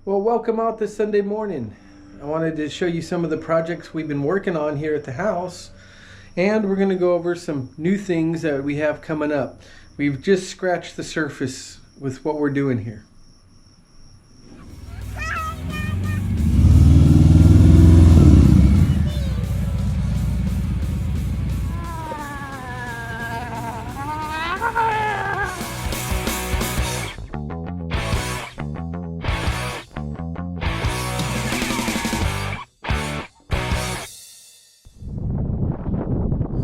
Well, welcome out this Sunday morning. I wanted to show you some of the projects we've been working on here at the house, and we're going to go over some new things that we have coming up. We've just scratched the surface with what we're doing here.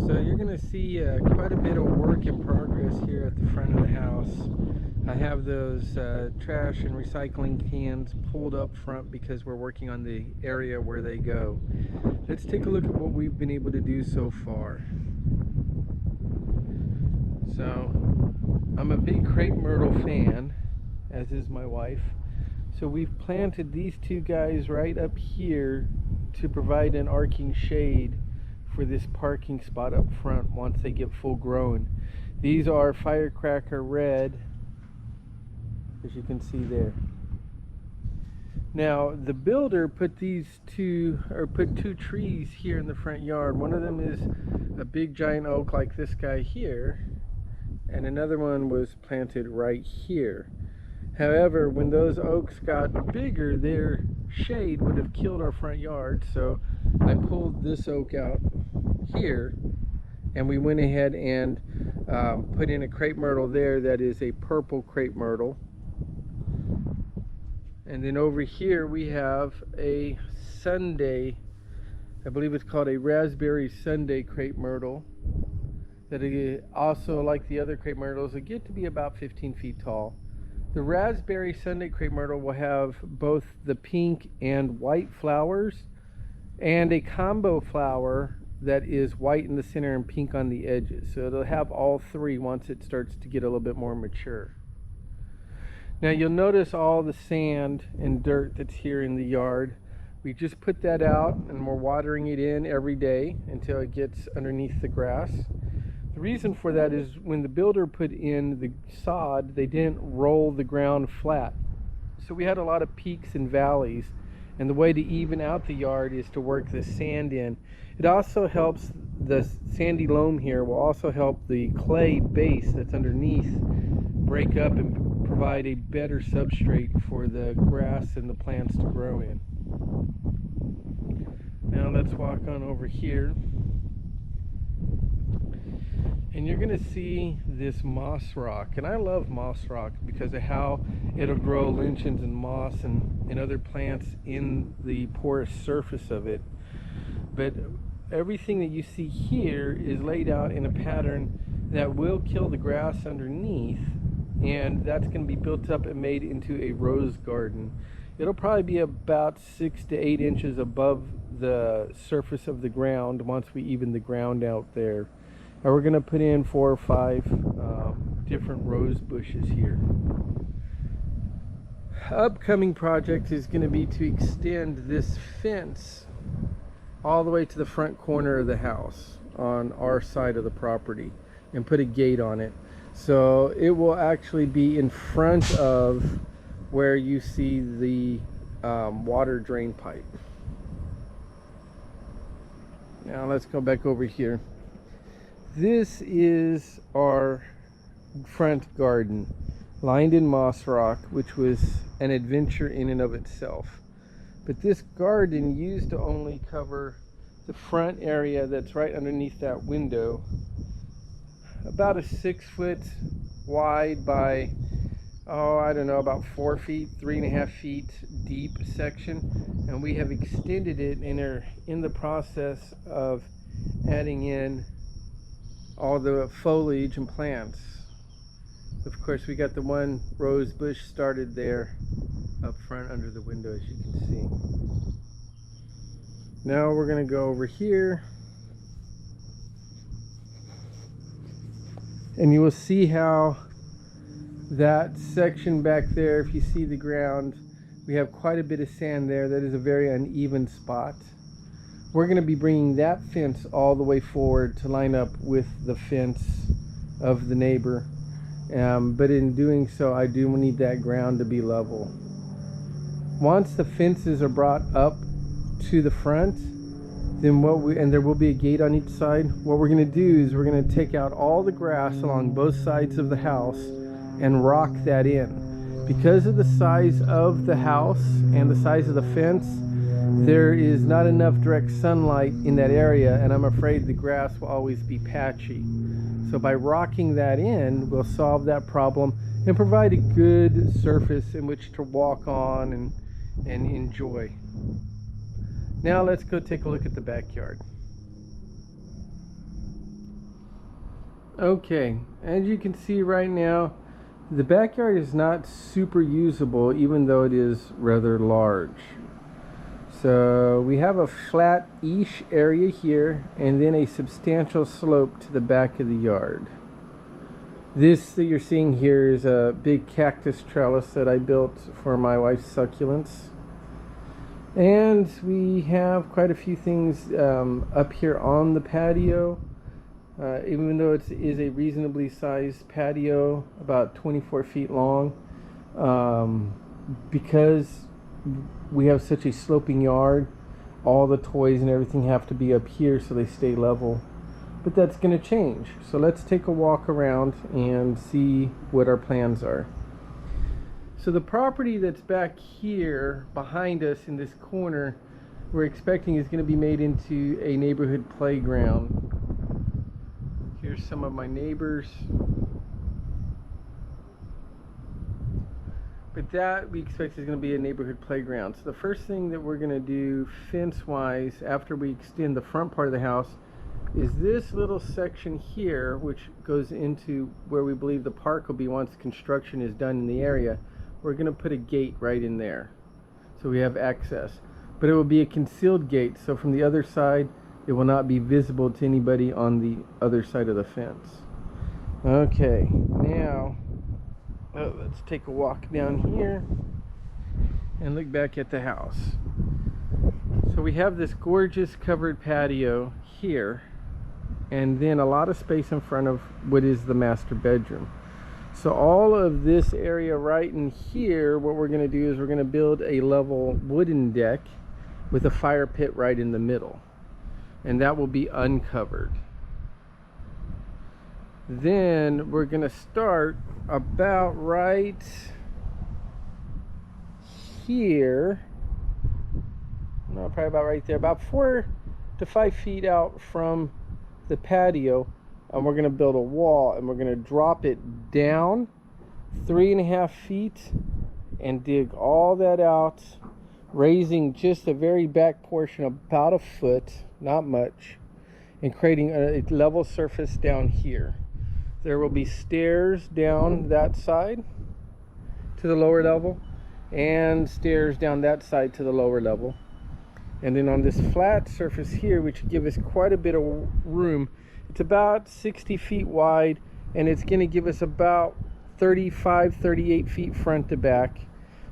So you're going to see quite a bit of work in progress here at the front of the house. I have those trash and recycling cans pulled up front because we're working on the area where they go. Let's take a look at what we've been able to do so far. So I'm a big crepe myrtle fan, as is my wife. So we've planted these two guys right up here to provide an arcing shade for this parking spot up front once they get full grown. These are Firecracker Red, as you can see there. Now the builder put two trees here in the front yard. One of them is a big giant oak like this guy here, and another one was planted right here. However, when those oaks got bigger, their shade would have killed our front yard, so I pulled this oak out here, and we went ahead and put in a crepe myrtle there that is a purple crepe myrtle. And then over here we have a Sunday, I believe it's called a raspberry Sunday crepe myrtle, that also, like the other crepe myrtles, will get to be about 15 feet tall. The raspberry Sunday crepe myrtle will have both the pink and white flowers and a combo flower that is white in the center and pink on the edges. So it'll have all three once it starts to get a little bit more mature. Now you'll notice all the sand and dirt that's here in the yard. We just put that out and we're watering it in every day until it gets underneath the grass. The reason for that is when the builder put in the sod, they didn't roll the ground flat. So we had a lot of peaks and valleys, and the way to even out the yard is to work the sand in. It also helps, the sandy loam here will also help the clay base that's underneath break up and provide a better substrate for the grass and the plants to grow in. Now let's walk on over here. And you're going to see this moss rock, and I love moss rock because of how it'll grow lichens and moss and other plants in the porous surface of it. But everything that you see here is laid out in a pattern that will kill the grass underneath, and that's going to be built up and made into a rose garden. It'll probably be about 6 to 8 inches above the surface of the ground once we even the ground out there. And we're going to put in 4 or 5 different rose bushes here. Upcoming project is going to be to extend this fence all the way to the front corner of the house on our side of the property and put a gate on it. So it will actually be in front of where you see the water drain pipe. Now let's go back over here. This is our front garden, lined in moss rock, which was an adventure in and of itself. But this garden used to only cover the front area that's right underneath that window, about a 6 foot wide by, I don't know, about 4 feet, 3.5 feet deep section. And we have extended it and are in the process of adding in all the foliage and plants. Of course, we got the one rose bush started there up front under the window, as you can see. Now we're going to go over here, and you will see how that section back there, if you see the ground, we have quite a bit of sand there. That is a very uneven spot. We're going to be bringing that fence all the way forward to line up with the fence of the neighbor. But in doing so, I do need that ground to be level. once the fences are brought up to the front, then and there will be a gate on each side, what we're going to do is we're going to take out all the grass along both sides of the house and rock that in. Because of the size of the house and the size of the fence, there is not enough direct sunlight in that area, and I'm afraid the grass will always be patchy. So by rocking that in, we'll solve that problem and provide a good surface in which to walk on and enjoy. Now let's go take a look at the backyard. Okay, as you can see right now, the backyard is not super usable, even though it is rather large. So we have a flat-ish area here and then a substantial slope to the back of the yard. This that you're seeing here is a big cactus trellis that I built for my wife's succulents. And we have quite a few things up here on the patio. Even though it is a reasonably sized patio, about 24 feet long, because we have such a sloping yard, all the toys and everything have to be up here so they stay level. But that's going to change. So let's take a walk around and see what our plans are. So the property that's back here behind us in this corner, we're expecting is going to be made into a neighborhood playground. Here's some of my neighbors. But that we expect is going to be a neighborhood playground. So the first thing that we're going to do fence-wise after we extend the front part of the house is this little section here, which goes into where we believe the park will be once construction is done in the area. We're going to put a gate right in there so we have access. But it will be a concealed gate, so from the other side it will not be visible to anybody on the other side of the fence. Okay, now let's take a walk down here and look back at the house. So we have this gorgeous covered patio here, and then a lot of space in front of what is the master bedroom. So all of this area right in here, what we're going to do is we're going to build a level wooden deck with a fire pit right in the middle, and that will be uncovered. Then we're going to start about right here, no, probably about right there, about 4 to 5 feet out from the patio, and we're going to build a wall, and we're going to drop it down 3.5 feet and dig all that out, raising just the very back portion about a foot, not much, and creating a level surface down here. There will be stairs down that side to the lower level and stairs down that side to the lower level. And then on this flat surface here, which will give us quite a bit of room, it's about 60 feet wide, and it's going to give us about 35, 38 feet front to back.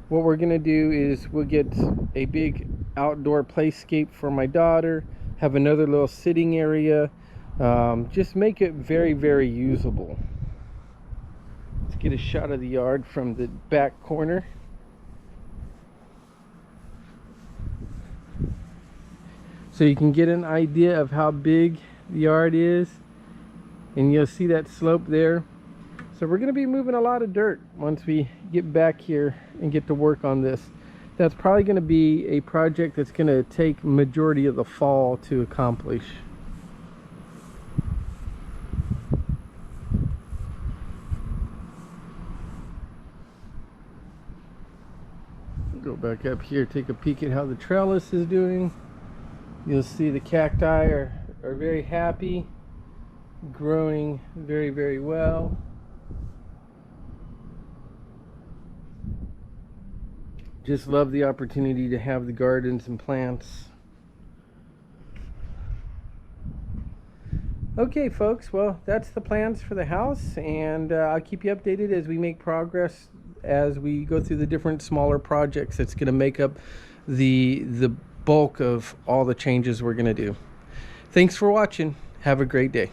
What we're going to do is we'll get a big outdoor playscape for my daughter, have another little sitting area, just make it very, very usable. Let's get a shot of the yard from the back corner. So you can get an idea of how big the yard is, and you'll see that slope there. So we're going to be moving a lot of dirt once we get back here and get to work on this. That's probably going to be a project that's going to take majority of the fall to accomplish. Go back up here, take a peek at how the trellis is doing. You'll see the cacti are very happy, growing very, very well. Just love the opportunity to have the gardens and plants. Okay folks, well that's the plans for the house, and I'll keep you updated as we make progress, as we go through the different smaller projects that's going to make up the bulk of all the changes we're going to do. Thanks for watching. Have a great day.